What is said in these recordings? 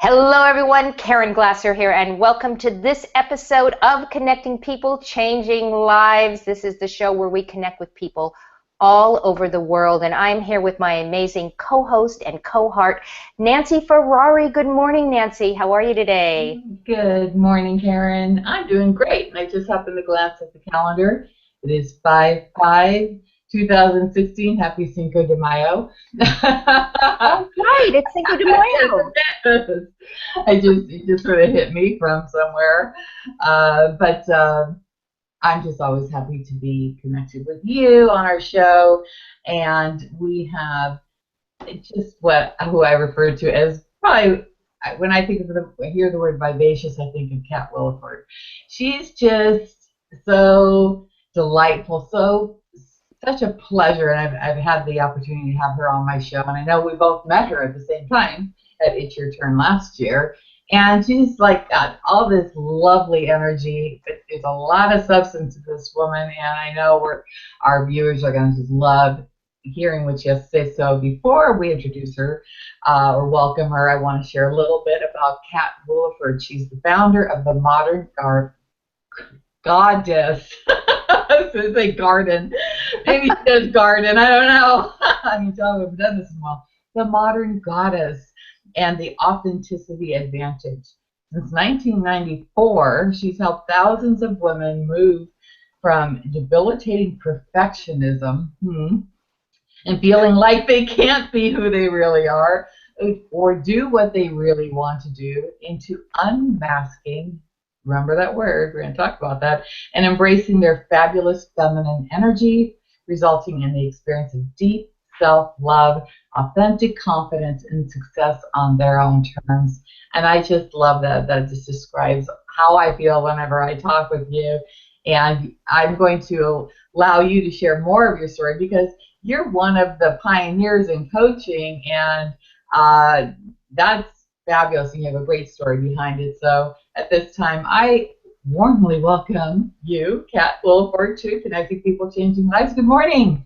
Hello everyone, Karen Glasser here, and welcome to this episode of Connecting People, Changing Lives. This is the show where we connect with people all over the world, and I'm here with my amazing co-host and co-heart, Nancy Ferrari. Good morning, Nancy. How are you today? Good morning, Karen. I'm doing great. I just happened to glance at the calendar. It is 5/5/2016. Happy Cinco de Mayo. Oh, right. It's Cinco de Mayo. It just sort of hit me from somewhere. But I'm just always happy to be connected with you on our show. And we have just who I refer to as probably, when I hear the word vivacious, I think of Cat Williford. She's just so delightful, such a pleasure, and I've had the opportunity to have her on my show, and I know we both met her at the same time at It's Your Turn last year, and she's like got all this lovely energy. There's a lot of substance to this woman, and I know our viewers are going to just love hearing what she has to say. So before we introduce her or welcome her, I want to share a little bit about Cat Williford. She's the founder of the Modern Goddess. I was going to say garden. Maybe she says garden. I don't know. I mean, tell me if I've done this in a while. The Modern Goddess and the Authenticity Advantage. Since 1994, she's helped thousands of women move from debilitating perfectionism and feeling like they can't be who they really are or do what they really want to do into unmasking. Remember that word, we're going to talk about that, and embracing their fabulous feminine energy, resulting in the experience of deep self-love, authentic confidence, and success on their own terms. And I just love that. That just describes how I feel whenever I talk with you. And I'm going to allow you to share more of your story because you're one of the pioneers in coaching, and that's fabulous, and you have a great story behind it. So at this time, I warmly welcome you, Cat Williford, to Connecting People, Changing Lives. Good morning.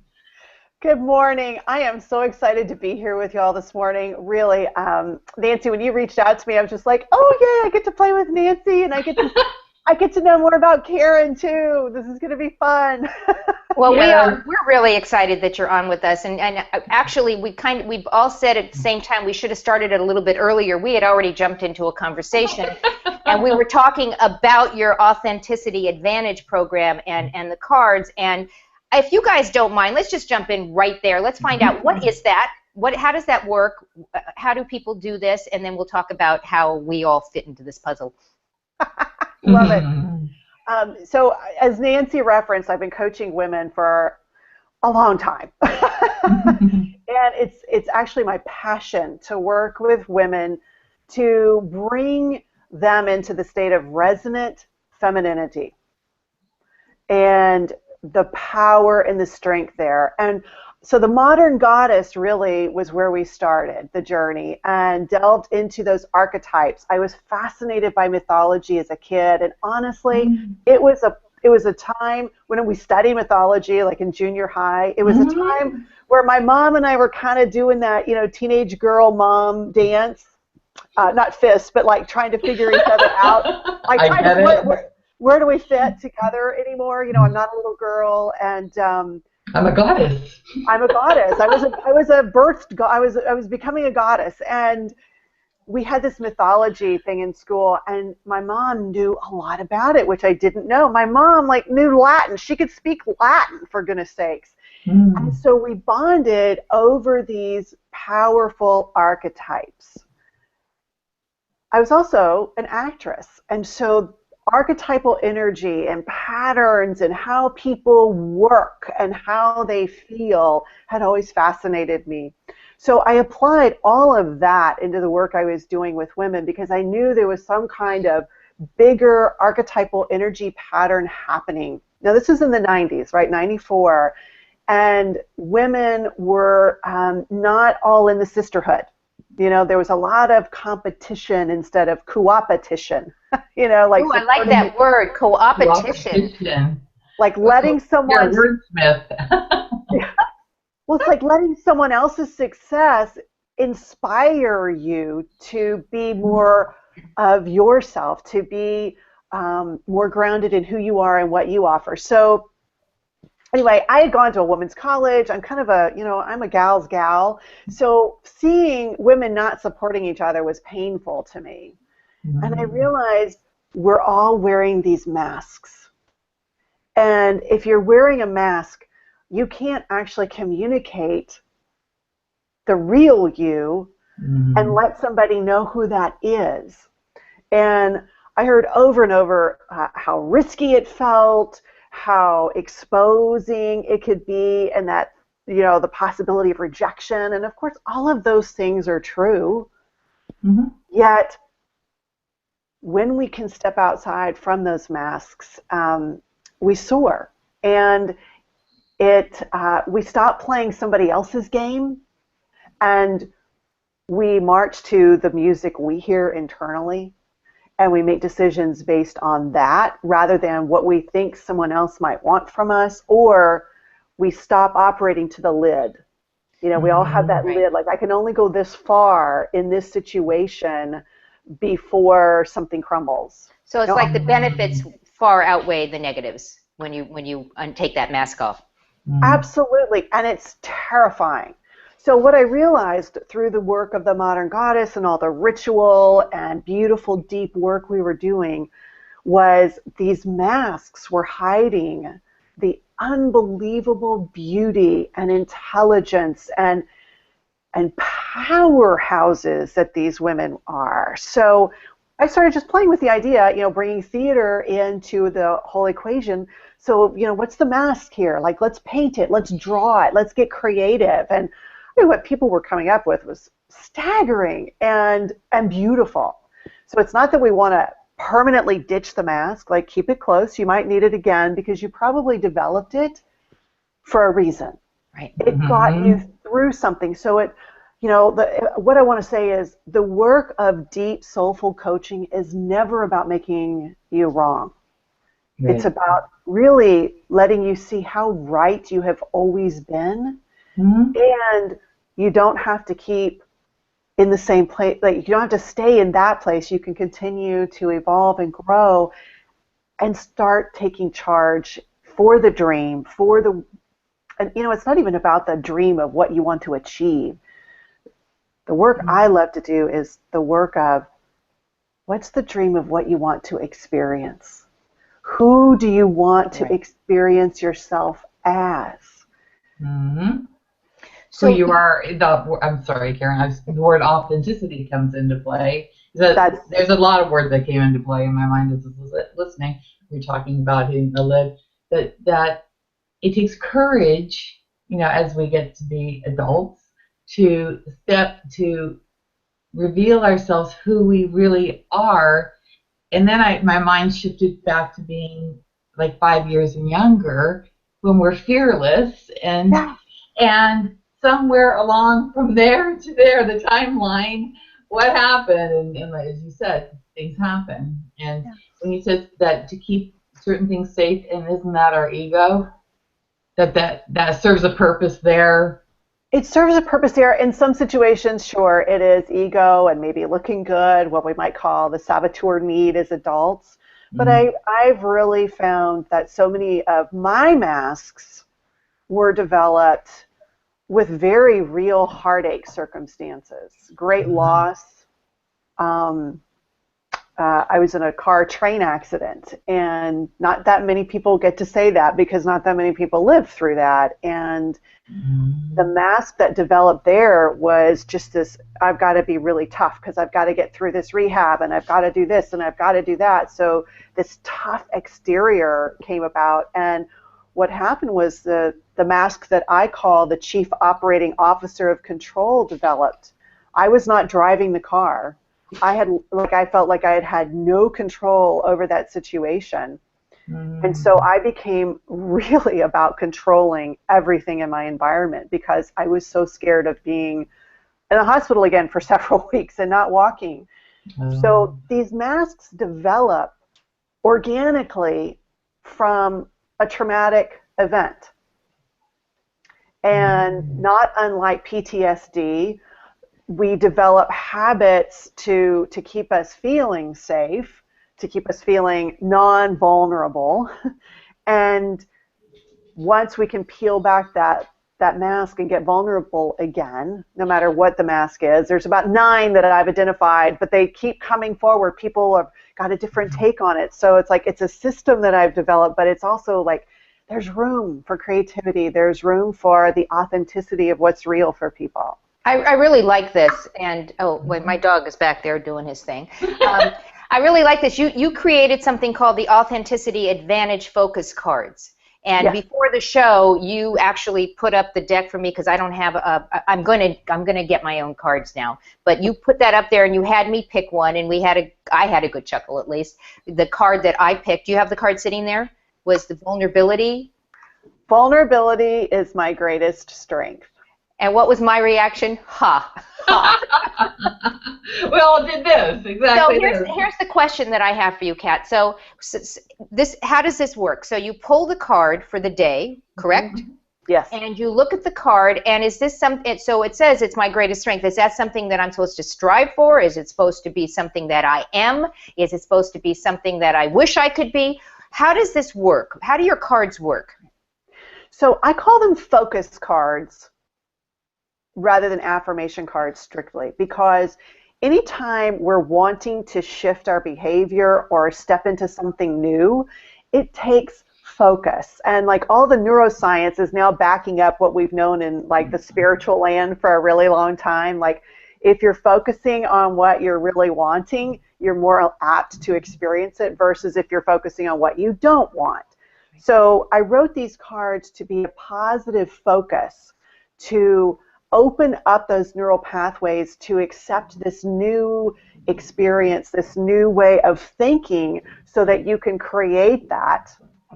Good morning. I am so excited to be here with you all this morning. Really, Nancy, when you reached out to me, I was just like, oh yeah, I get to play with Nancy, and I get to know more about Karen too. This is going to be fun. Well, we're really excited that you're on with us, and actually we've all said at the same time we should have started it a little bit earlier. We had already jumped into a conversation, and we were talking about your Authenticity Advantage program and the cards. And if you guys don't mind, let's just jump in right there. Let's find out, what is that? How does that work? How do people do this? And then we'll talk about how we all fit into this puzzle. Love it. So as Nancy referenced, I've been coaching women for a long time. And it's actually my passion to work with women to bring them into the state of resonant femininity and the power and the strength there. And so the Modern Goddess really was where we started the journey and delved into those archetypes. I was fascinated by mythology as a kid, and honestly, it was a time when we studied mythology, like in junior high. It was a time where my mom and I were kind of doing that, teenage girl mom dance, not fist, but like trying to figure each other out. Like where do we fit together anymore? I'm not a little girl, and I'm a goddess. I'm a goddess. I was becoming a goddess, and we had this mythology thing in school, and my mom knew a lot about it, which I didn't know. My mom knew Latin. She could speak Latin, for goodness sakes. And so we bonded over these powerful archetypes. I was also an actress, and so archetypal energy and patterns and how people work and how they feel had always fascinated me. So I applied all of that into the work I was doing with women because I knew there was some kind of bigger archetypal energy pattern happening. Now this was in the 90s, right, 94, and women were not all in the sisterhood. There was a lot of competition instead of co-opetition. Ooh, I like that word, co-opetition. Like letting someone. Wordsmith. Well, it's like letting someone else's success inspire you to be more of yourself, to be more grounded in who you are and what you offer. So anyway, I had gone to a women's college. I'm kind of a, I'm a gal's gal. So seeing women not supporting each other was painful to me. And I realized we're all wearing these masks. And if you're wearing a mask, you can't actually communicate the real you and let somebody know who that is. And I heard over and over how risky it felt, how exposing it could be, and that, the possibility of rejection. And of course, all of those things are true. Yet, when we can step outside from those masks, we soar. And we stop playing somebody else's game, and we march to the music we hear internally, and we make decisions based on that rather than what we think someone else might want from us, or we stop operating to the lid. We all have that lid, like I can only go this far in this situation before something crumbles. So it's like the benefits far outweigh the negatives when you take that mask off. Absolutely, and it's terrifying. So what I realized through the work of the Modern Goddess and all the ritual and beautiful deep work we were doing was these masks were hiding the unbelievable beauty and intelligence and powerhouses that these women are. So I started just playing with the idea, bringing theater into the whole equation. So, what's the mask here? Like, let's paint it, let's draw it, let's get creative. And what people were coming up with was staggering and beautiful. So it's not that we want to permanently ditch the mask, like keep it close. You might need it again because you probably developed it for a reason. Right. It got you through something. So what I want to say is the work of deep soulful coaching is never about making you wrong. Right. It's about really letting you see how right you have always been. And you don't have to keep in the same place, like you don't have to stay in that place. You can continue to evolve and grow and start taking charge for the dream, and it's not even about the dream of what you want to achieve. The work I love to do is the work of what's the dream of what you want to experience? Who do you want to experience yourself as? So you are, I'm sorry, Karen, the word authenticity comes into play. There's a lot of words that came into play in my mind as I was listening. You're talking about hitting the lid, that it takes courage, as we get to be adults, to reveal ourselves who we really are. And then my mind shifted back to being like 5 years and younger when we're fearless and somewhere along from there to there, the timeline, what happened? And as you said, things happen. And when you said that to keep certain things safe, and isn't that our ego? That serves a purpose there. It serves a purpose there. In some situations, sure, it is ego and maybe looking good, what we might call the saboteur need as adults. But I've really found that so many of my masks were developed with very real heartache circumstances, great loss. I was in a car train accident, and not that many people get to say that because not that many people live through that. And the mask that developed there was just this, I've got to be really tough because I've got to get through this rehab, and I've got to do this, and I've got to do that. So this tough exterior came about, and what happened was the mask that I call the Chief Operating Officer of Control developed. I was not driving the car. I felt like I had no control over that situation. And so I became really about controlling everything in my environment because I was so scared of being in the hospital again for several weeks and not walking. So these masks develop organically from a traumatic event. And not unlike PTSD, we develop habits to keep us feeling safe, to keep us feeling non-vulnerable. And once we can peel back that mask and get vulnerable again, no matter what the mask is, there's about 9 that I've identified, but they keep coming forward. People have got a different take on it. So it's like it's a system that I've developed, but it's also like there's room for creativity. There's room for the authenticity of what's real for people. I really like this, and wait, my dog is back there doing his thing. I really like this. You created something called the Authenticity Advantage Focus Cards, and Yes. before the show, you actually put up the deck for me because I don't have I'm gonna get my own cards now. But you put that up there, and you had me pick one, and I had a good chuckle at least. The card that I picked, you have the card sitting there, was the vulnerability. Vulnerability is my greatest strength. And what was my reaction? Ha. We all did this, exactly. So here's the question that I have for you, Kat. So how does this work? So you pull the card for the day, correct? Yes. And you look at the card, and is this something? So it says it's my greatest strength. Is that something that I'm supposed to strive for? Is it supposed to be something that I am? Is it supposed to be something that I wish I could be? How does this work? How do your cards work? So I call them focus cards rather than affirmation cards strictly, because anytime we're wanting to shift our behavior or step into something new, it takes focus. And like all the neuroscience is now backing up what we've known in like the spiritual land for a really long time. Like if you're focusing on what you're really wanting, you're more apt to experience it versus if you're focusing on what you don't want. So I wrote these cards to be a positive focus, to open up those neural pathways to accept this new experience, this new way of thinking, so that you can create that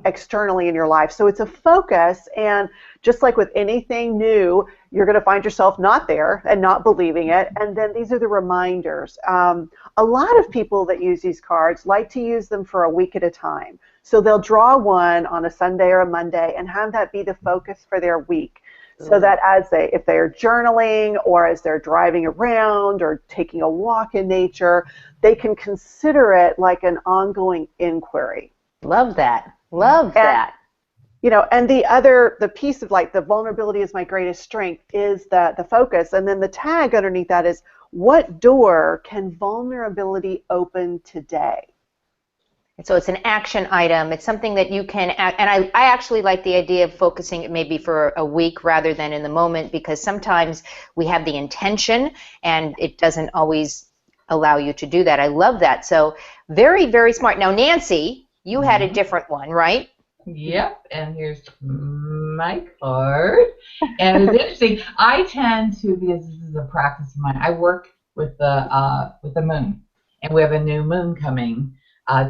externally in your life. So it's a focus, and just like with anything new, you're going to find yourself not there and not believing it, and then these are the reminders. A lot of people that use these cards like to use them for a week at a time. So they'll draw one on a Sunday or a Monday and have that be the focus for their week. So that if they're journaling or as they're driving around or taking a walk in nature, they can consider it like an ongoing inquiry. Love that. Love that. You know, and the piece of like the vulnerability is my greatest strength is the focus. And then the tag underneath that is, what door can vulnerability open today? And so it's an action item. It's something that you can, and I actually like the idea of focusing it maybe for a week rather than in the moment, because sometimes we have the intention and it doesn't always allow you to do that. I love that. So very, very smart. Now, Nancy, you had a different one, right? Yep, and here's my card. And it's interesting. I tend to, because this is a practice of mine, I work with the moon, and we have a new moon coming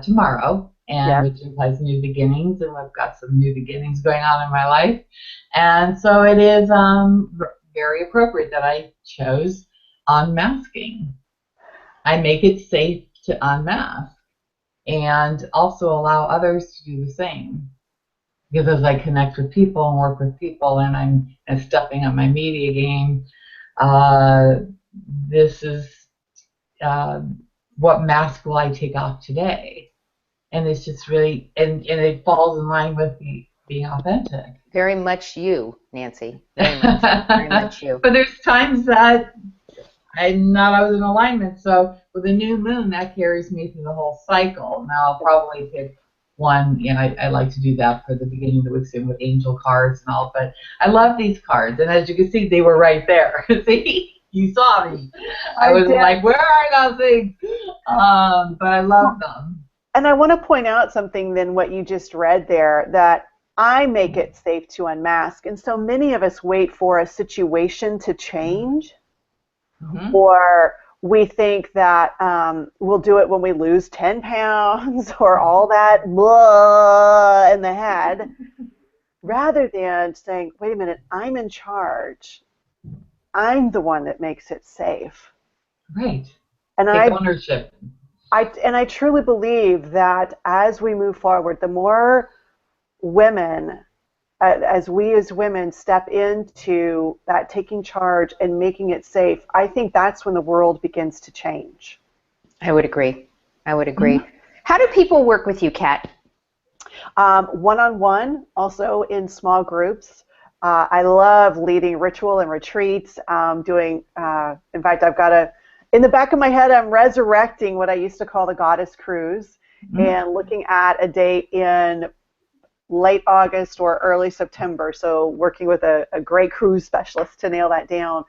tomorrow, and which implies new beginnings, and we've got some new beginnings going on in my life, and so it is very appropriate that I chose unmasking. I make it safe to unmask, and also allow others to do the same. Because as I connect with people and work with people, and I'm stepping up my media game, this is what mask will I take off today? And it's just really, and it falls in line with being authentic. Very much you, Nancy. Very much you. But there's times that I'm not always in alignment. So with a new moon, that carries me through the whole cycle. Now I'll probably pick one, I like to do that for the beginning of the week with angel cards and all, but I love these cards. And as you can see, they were right there. See? You saw me. I was like, where are those things? But I love them. And I want to point out something then what you just read there, that I make it safe to unmask. And so many of us wait for a situation to change, or we think that we'll do it when we lose 10 pounds or all that blah in the head, rather than saying, wait a minute, I'm in charge. I'm the one that makes it safe. Right. And take ownership. I truly believe that as we move forward, the more women as we as women step into that taking charge and making it safe, I think that's when the world begins to change. I would agree. I would agree. How do people work with you, Cat? One-on-one, also in small groups. I love leading ritual and retreats, in fact, I've got in the back of my head, I'm resurrecting what I used to call the Goddess Cruise, and looking at a date in late August or early September, so working with a great cruise specialist to nail that down.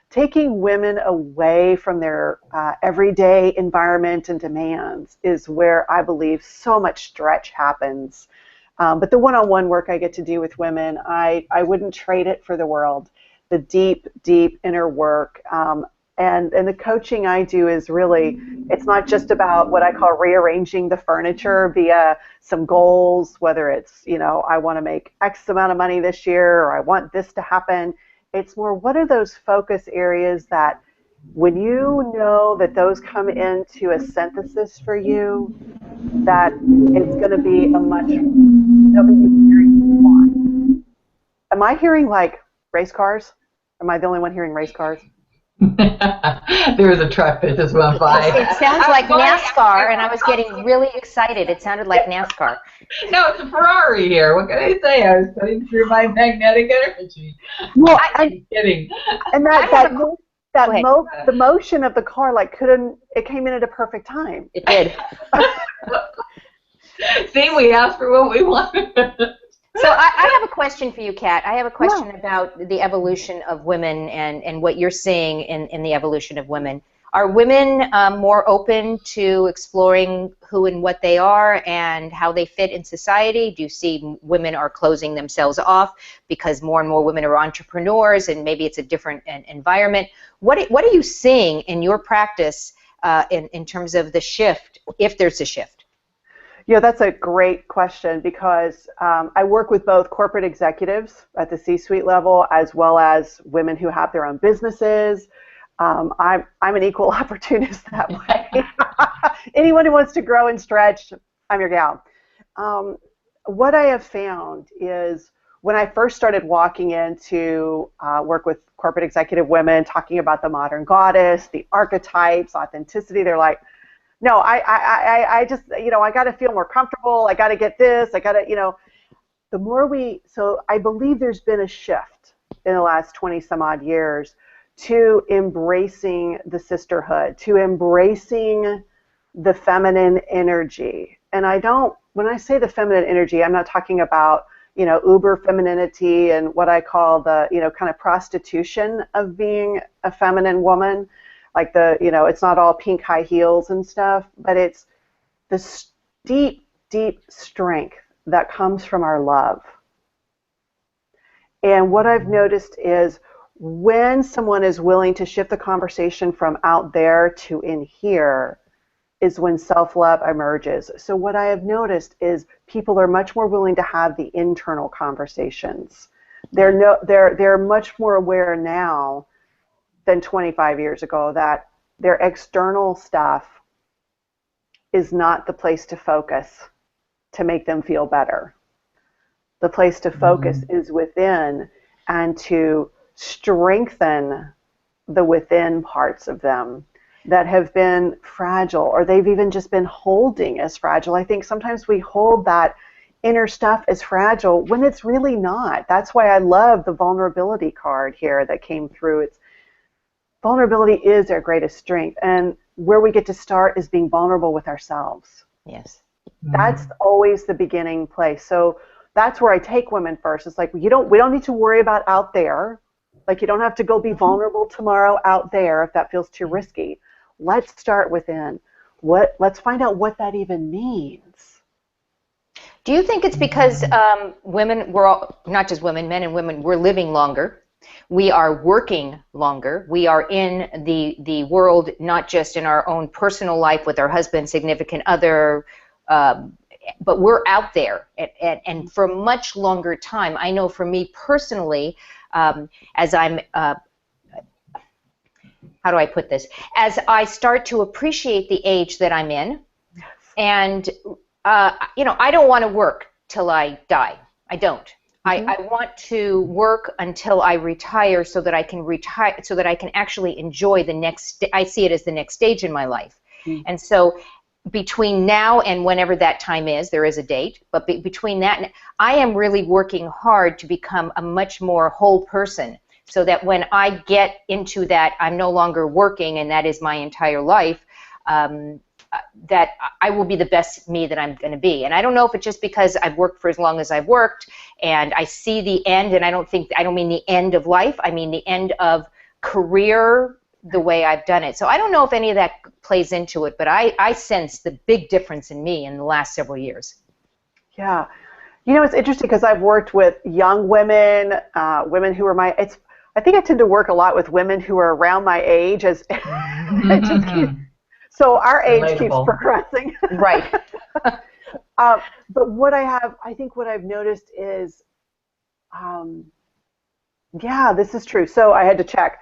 Taking women away from their everyday environment and demands is where I believe so much stretch happens. But the one-on-one work I get to do with women, I wouldn't trade it for the world. The deep, deep inner work. And the coaching I do is really, it's not just about what I call rearranging the furniture via some goals, whether it's, I want to make X amount of money this year, or I want this to happen. It's more, what are those focus areas that when you know that those come into a synthesis for you, that it's going to be a much, they'll be experience you want. Am I hearing like race cars? Am I the only one hearing race cars? There was a truck that just went by. It sounds like NASCAR, and I was getting really excited. It sounded like NASCAR. No, it's a Ferrari here. What can I say? I was putting through my magnetic energy. Well, I'm kidding. And the motion of the car, it came in at a perfect time. It did. See, we asked for what we wanted. So I have a question for you, Kat. I have a question about the evolution of women and what you're seeing in the evolution of women. Are women more open to exploring who and what they are and how they fit in society? Do you see women are closing themselves off because more and more women are entrepreneurs and maybe it's a different environment? What are you seeing in your practice in terms of the shift, if there's a shift? Yeah, that's a great question because I work with both corporate executives at the C-suite level as well as women who have their own businesses. I'm an equal opportunist that way. Anyone who wants to grow and stretch, I'm your gal. What I have found is when I first started walking into work with corporate executive women, talking about the modern goddess, the archetypes, authenticity, they're like, no, I just, I got to feel more comfortable. I got to get this. I got to, the more so I believe there's been a shift in the last 20 some odd years to embracing the sisterhood, to embracing the feminine energy. And when I say the feminine energy, I'm not talking about, uber femininity and what I call the, kind of prostitution of being a feminine woman. Like it's not all pink high heels and stuff, but it's the deep, deep strength that comes from our love. And what I've noticed is when someone is willing to shift the conversation from out there to in here is when self-love emerges. So what I have noticed is people are much more willing to have the internal conversations. They're much more aware now than 25 years ago that their external stuff is not the place to focus to make them feel better. The place to focus is within and to strengthen the within parts of them that have been fragile or they've even just been holding as fragile. I think sometimes we hold that inner stuff as fragile when it's really not. That's why I love the vulnerability card here that came through. Vulnerability is our greatest strength, and where we get to start is being vulnerable with ourselves. Yes. That's always the beginning place. So that's where I take women first. It's like we don't need to worry about out there. Like you don't have to go be vulnerable tomorrow out there if that feels too risky. Let's start within. Let's find out what that even means. Do you think it's because women, we're all, not just women, men and women, we're living longer? We are working longer. We are in the world, not just in our own personal life with our husband, significant other, but we're out there and for a much longer time. I know for me personally, as I'm, how do I put this? As I start to appreciate the age that I'm in, and I don't want to work till I die. I don't. I want to work until I retire so that I can actually enjoy the next, I see it as the next stage in my life. And so between now and whenever that time is, there is a date, but between that, and I am really working hard to become a much more whole person, so that when I get into that, I'm no longer working and that is my entire life, that I will be the best me that I'm going to be. And I don't know if it's just because I've worked for as long as I've worked and I see the end, and I don't mean the end of life, I mean the end of career the way I've done it. So I don't know if any of that plays into it, but I sense the big difference in me in the last several years. Yeah. You know, it's interesting because I've worked with young women, women who are I think I tend to work a lot with women who are around my age, as so our age keeps progressing. Right. But what I think what I've noticed is, yeah, this is true. So I had to check.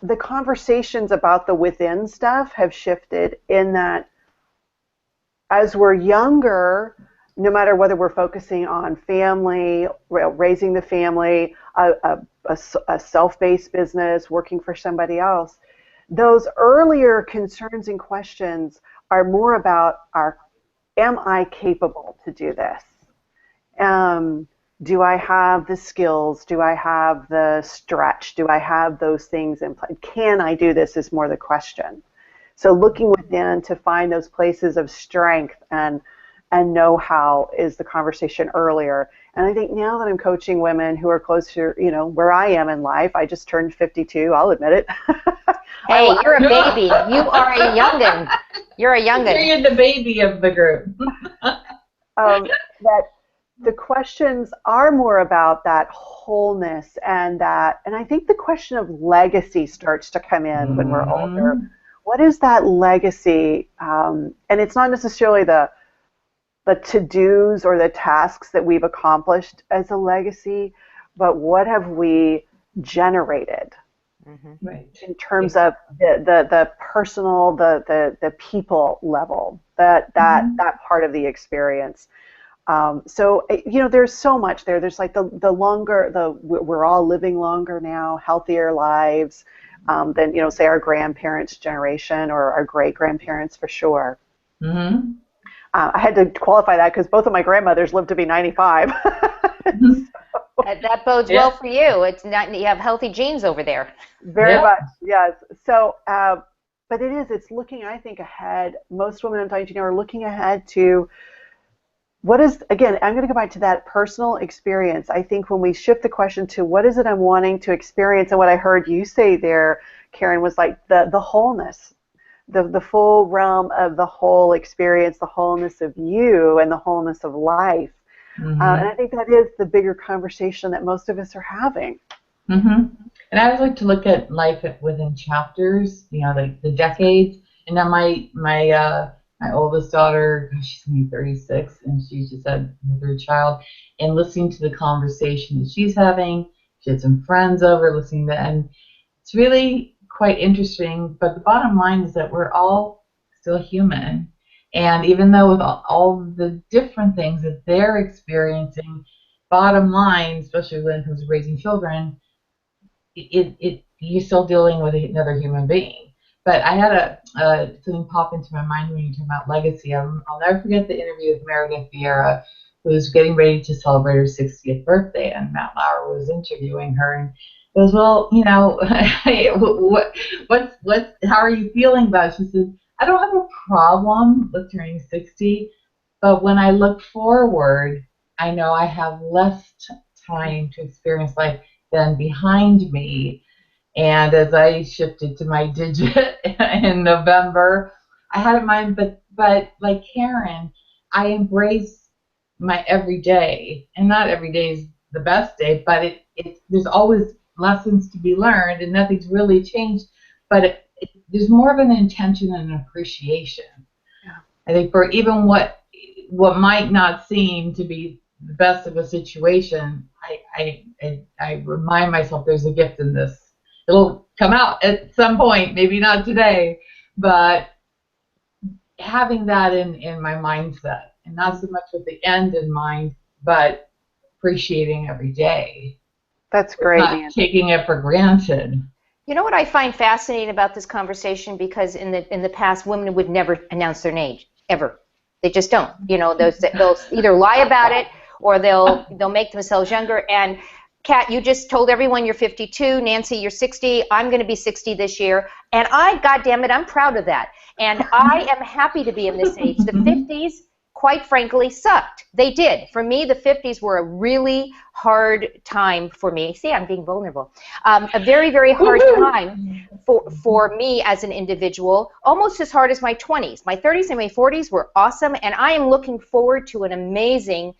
The conversations about the within stuff have shifted in that as we're younger, no matter whether we're focusing on family, raising the family, a self-based business, working for somebody else, those earlier concerns and questions are more about am I capable to do this? Do I have the skills? Do I have the stretch? Do I have those things in place? Can I do this is more the question. So looking within to find those places of strength and know-how is the conversation earlier. And I think now that I'm coaching women who are close to, where I am in life, I just turned 52, I'll admit it. Hey, you're a baby. You are a youngin'. You're a youngin'. You're the baby of the group. That the questions are more about that wholeness and I think the question of legacy starts to come in when we're older. What is that legacy? And it's not necessarily the to-dos or the tasks that we've accomplished as a legacy, but what have we generated? Right. In terms of the personal, the people level, that part of the experience. So there's so much there. There's like the longer we're all living longer now, healthier lives than say our grandparents' generation or our great grandparents for sure. Mm-hmm. I had to qualify that because both of my grandmothers lived to be 95. That bodes well for you. It's not, you have healthy genes over there. Very much, yes. So, but it's looking, I think, ahead. Most women I'm talking to now are looking ahead to what is, again, I'm going to go back to that personal experience. I think when we shift the question to what is it I'm wanting to experience, and what I heard you say there, Karen, was like the wholeness, the full realm of the whole experience, the wholeness of you and the wholeness of life. And I think that is the bigger conversation that most of us are having. And I always like to look at life within chapters, like the decades. And now my oldest daughter, she's going to be 36, and she just had her third child. And listening to the conversation that she's having, she had some friends over listening to, and it's really quite interesting. But the bottom line is that we're all still human. And even though with all the different things that they're experiencing, bottom line, especially when it comes to raising children, you're still dealing with another human being. But I had something pop into my mind when you talk about legacy. I'll never forget the interview with Meredith Vieira, who was getting ready to celebrate her 60th birthday, and Matt Lauer was interviewing her, and goes, well, how are you feeling about it? She says, I don't have a problem with turning 60, but when I look forward, I know I have less time to experience life than behind me. And as I shifted to my digit in November, I had in mind, but like Karen, I embrace my every day, and not every day is the best day, but there's always lessons to be learned, and nothing's really changed, but there's more of an intention and an appreciation. Yeah. I think for even what might not seem to be the best of a situation, I remind myself there's a gift in this. It'll come out at some point, maybe not today, but having that in my mindset, and not so much with the end in mind, but appreciating every day. That's great, Not Nancy. taking it for granted. You know what I find fascinating about this conversation, because in the past, women would never announce their age, ever. They just don't. You know, they'll either lie about it or they'll make themselves younger. And Kat, you just told everyone you're 52. Nancy, you're 60. I'm going to be 60 this year. And goddamn it, I'm proud of that. And I am happy to be in this age. The 50s, quite frankly, sucked. They did. For me, the 50s were a really hard time for me. See, I'm being vulnerable. A very, very hard time for me as an individual, almost as hard as my 20s. My 30s and my 40s were awesome, and I am looking forward to an amazing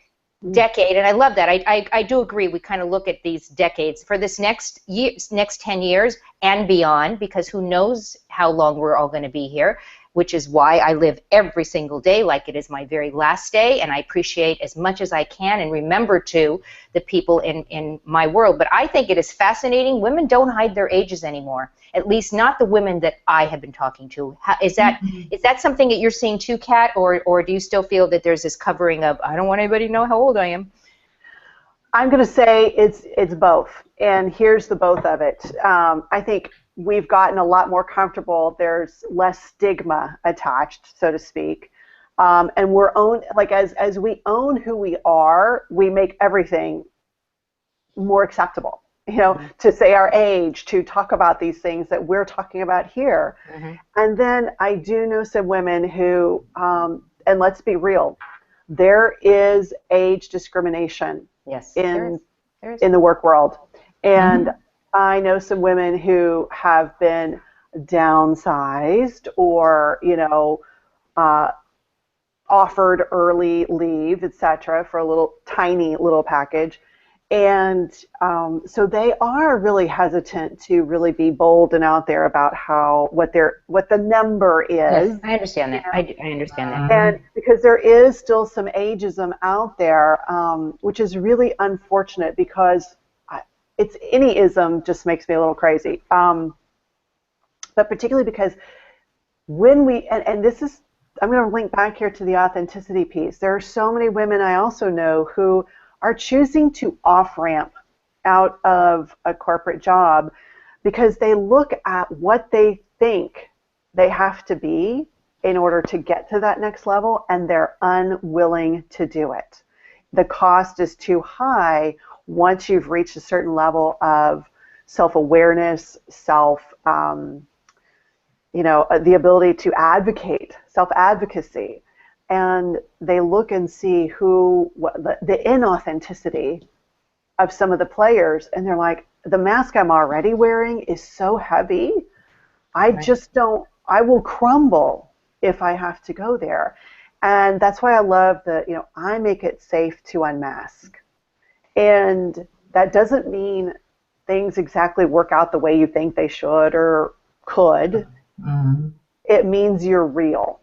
decade, and I love that. I do agree. We kind of look at these decades for this next 10 years and beyond, because who knows how long we're all going to be here, which is why I live every single day like it is my very last day, and I appreciate as much as I can and remember to the people in my world. But I think it is fascinating. Women don't hide their ages anymore, at least not the women that I have been talking to. Is that something that you're seeing too, Kat, or do you still feel that there's this covering of, I don't want anybody to know how old I am? I'm going to say it's both, and here's the both of it. I think we've gotten a lot more comfortable. There's less stigma attached, so to speak, and we're as we own who we are, we make everything more acceptable. You know, to say our age, to talk about these things that we're talking about here. And then I do know some women who, and let's be real, there is age discrimination. Yes, in the work world. And I know some women who have been downsized or, offered early leave, etc., for a tiny little package. And so they are really hesitant to really be bold and out there about what the number is. Yes, I understand that. I understand that. And because there is still some ageism out there, which is really unfortunate, because any ism just makes me a little crazy. But particularly because when and this is, I'm going to link back here to the authenticity piece. There are so many women I also know who are choosing to off-ramp out of a corporate job because they look at what they think they have to be in order to get to that next level, and they're unwilling to do it. The cost is too high once you've reached a certain level of self-awareness, the ability to advocate, self-advocacy. And they look and see the inauthenticity of some of the players, and they're like, the mask I'm already wearing is so heavy, I will crumble if I have to go there. And that's why I love I make it safe to unmask. And that doesn't mean things exactly work out the way you think they should or could. It means you're real.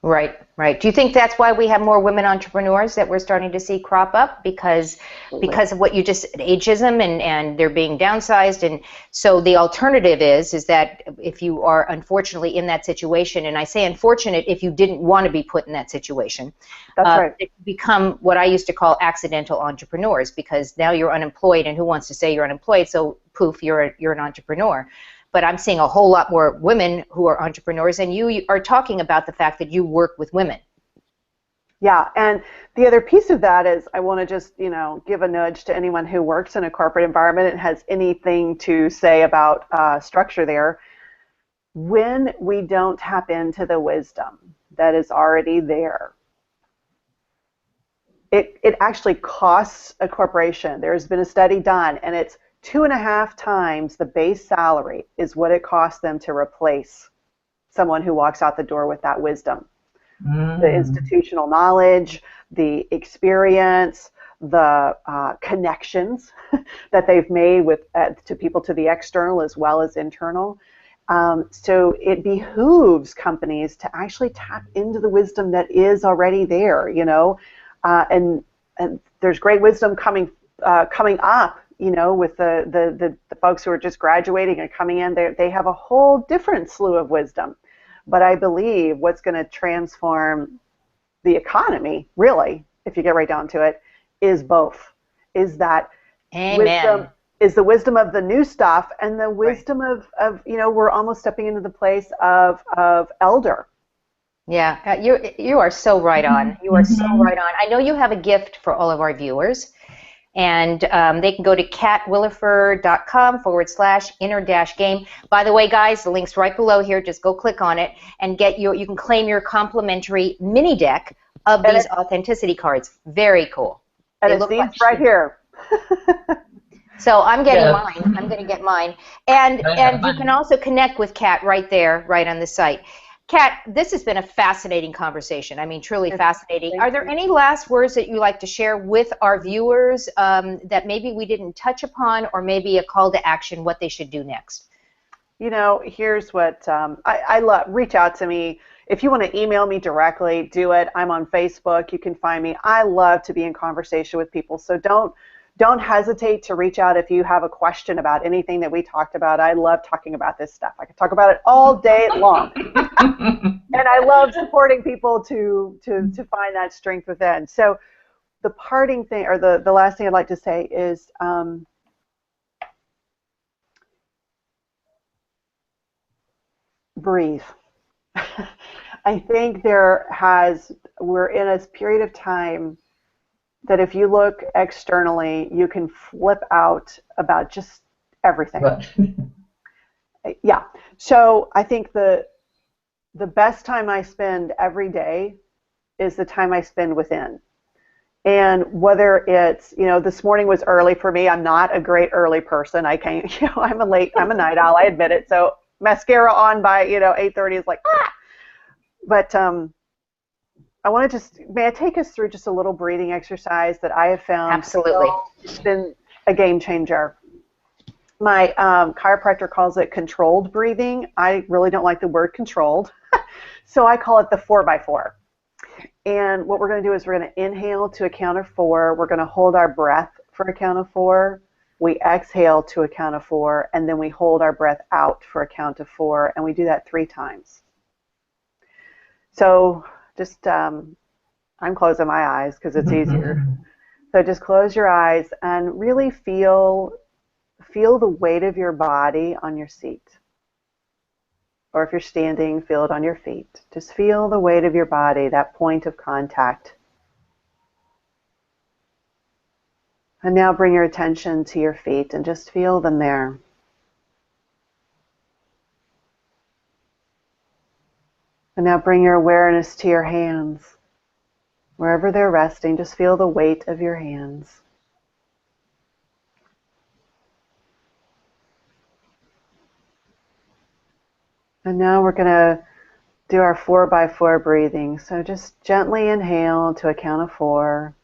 Right. Do you think that's why we have more women entrepreneurs that we're starting to see crop up? Because of what you just said, ageism, and they're being downsized. And so the alternative is that if you are unfortunately in that situation, and I say unfortunate if you didn't want to be put in that situation, that's right. It become what I used to call accidental entrepreneurs, because now you're unemployed, and who wants to say you're unemployed? So poof, you're an entrepreneur. But I'm seeing a whole lot more women who are entrepreneurs, and you are talking about the fact that you work with women. Yeah, and the other piece of that is I want to just, give a nudge to anyone who works in a corporate environment and has anything to say about structure there. When we don't tap into the wisdom that is already there, it actually costs a corporation. There's been a study done, and it's 2.5 times the base salary is what it costs them to replace someone who walks out the door with that wisdom. The institutional knowledge, the experience, the connections that they've made to people, to the external as well as internal. So it behooves companies to actually tap into the wisdom that is already there, and there's great wisdom coming up, with the folks who are just graduating and coming in. They have a whole different slew of wisdom. But I believe what's going to transform the economy, really, if you get right down to it, is both. is that Amen. wisdom is the wisdom of the new stuff, and the wisdom of we're almost stepping into the place of elder. Yeah, you are so right on. You are so right on. I know you have a gift for all of our viewers, and they can go to catwilliford.com/inner-game. By the way, guys, the link's right below here. Just go click on it and you can claim your complimentary mini deck of these authenticity cards. Very cool. And it's these right here. So I'm getting mine. I'm going to get mine. And you can also connect with Cat right there, right on the site. Cat, this has been a fascinating conversation. I mean, truly fascinating. Are there any last words that you like to share with our viewers that maybe we didn't touch upon, or maybe a call to action, what they should do next? Here's what I love. Reach out to me. If you want to email me directly, do it. I'm on Facebook. You can find me. I love to be in conversation with people. So don't hesitate to reach out if you have a question about anything that we talked about. I love talking about this stuff. I could talk about it all day long. And I love supporting people to find that strength within. So the parting thing, or the last thing I'd like to say is breathe. I think we're in a period of time that if you look externally, you can flip out about just everything. Yeah. So I think the best time I spend every day is the time I spend within. And whether it's, this morning was early for me. I'm not a great early person. I'm a night owl, I admit it. So mascara on by, 8:30 is like, ah! But I want to may I take us through just a little breathing exercise that I have found. Absolutely. It's been a game changer. My chiropractor calls it controlled breathing. I really don't like the word controlled, so I call it the 4x4. And what we're going to do is we're going to inhale to a count of 4. We're going to hold our breath for a count of 4. We exhale to a count of 4, and then we hold our breath out for a count of 4, and we do that 3 times. So just, I'm closing my eyes because it's easier. So just close your eyes and really feel the weight of your body on your seat. Or if you're standing, feel it on your feet. Just feel the weight of your body, that point of contact. And now bring your attention to your feet and just feel them there. And now bring your awareness to your hands. Wherever they're resting, just feel the weight of your hands. And now we're going to do our 4x4 breathing. So just gently inhale to a count of 4.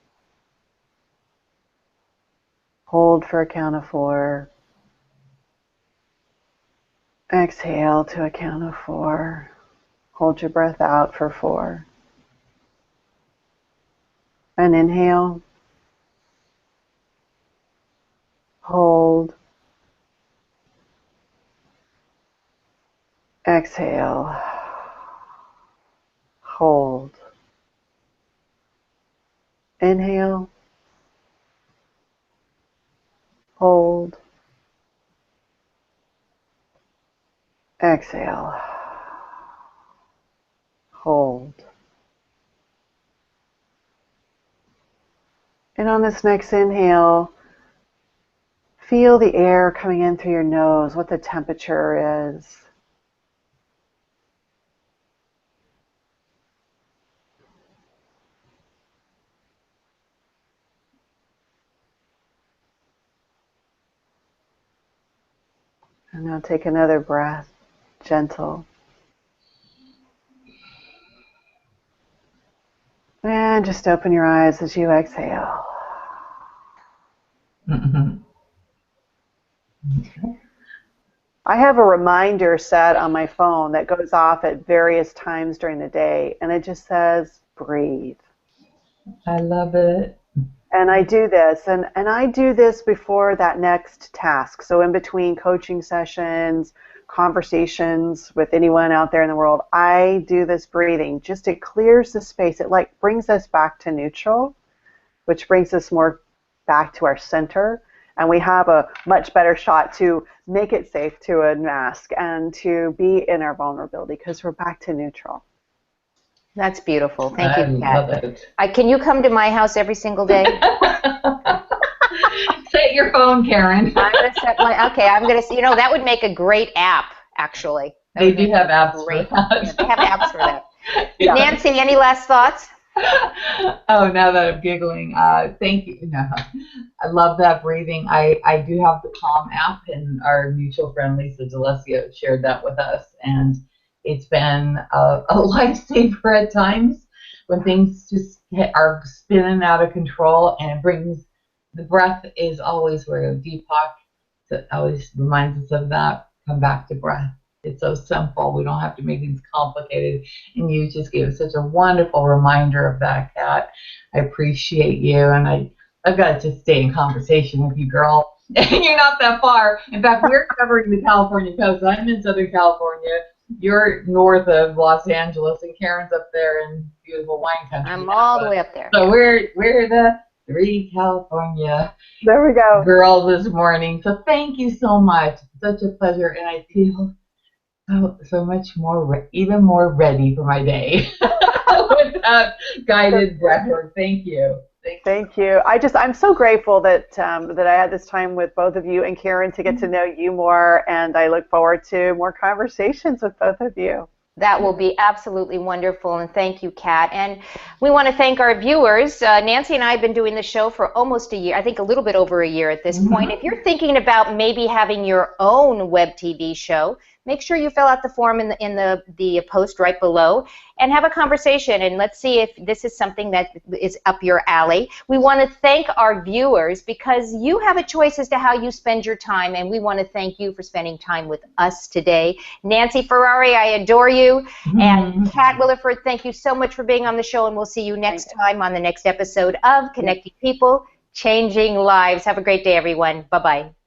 Hold for a count of 4. Exhale to a count of 4. Hold your breath out for 4. And inhale. Hold. Exhale. Hold. Inhale. Hold. Exhale. Hold. And on this next inhale, feel the air coming in through your nose, what the temperature is. And now take another breath, gentle. And just open your eyes as you exhale. Okay. I have a reminder set on my phone that goes off at various times during the day, and it just says, breathe. I love it. And I do this, and I do this before that next task. So in between coaching sessions, conversations with anyone out there in the world, I do this breathing. It clears the space. It brings us back to neutral, which brings us more back to our center, and we have a much better shot to make it safe to unmask and to be in our vulnerability because we're back to neutral. That's beautiful. Thank you, I love Cat. it. Can you come to my house every single day? Set your phone, Karen. I'm going to set my, okay, I'm going to, that would make a great app, actually. They do have apps for that. Yeah, they have apps for that. Yeah. Nancy, any last thoughts? Oh, now that I'm giggling, thank you. No, I love that breathing. I do have the Calm app, and our mutual friend Lisa D'Alessio shared that with us, and it's been a lifesaver at times when things just are spinning out of control, and it brings the breath is always where Deepak always reminds us of that. Come back to breath. It's so simple. We don't have to make things complicated. And you just gave us such a wonderful reminder of that, Kat. I appreciate you. And I've got to just stay in conversation with you, girl. And you're not that far. In fact, we're covering the California coast. I'm in Southern California. You're north of Los Angeles, and Karen's up there in beautiful wine country. I'm all the way up there. So we're the three California There we go. girls this morning. So thank you so much. Such a pleasure. And I feel so much more, even more ready for my day with that guided breathwork. Thank you. Thank you. I'm so grateful that that I had this time with both of you and Karen to get to know you more, and I look forward to more conversations with both of you. That will be absolutely wonderful, and thank you, Kat. And we want to thank our viewers. Nancy and I have been doing the show for almost a year, I think a little bit over a year at this point. If you're thinking about maybe having your own web TV show, make sure you fill out the form in the post right below and have a conversation, and let's see if this is something that is up your alley. We want to thank our viewers because you have a choice as to how you spend your time, and we want to thank you for spending time with us today. Nancy Ferrari, I adore you. And Cat Williford, thank you so much for being on the show, and we'll see you next time on the next episode of Connecting People, Changing Lives. Have a great day, everyone. Bye-bye.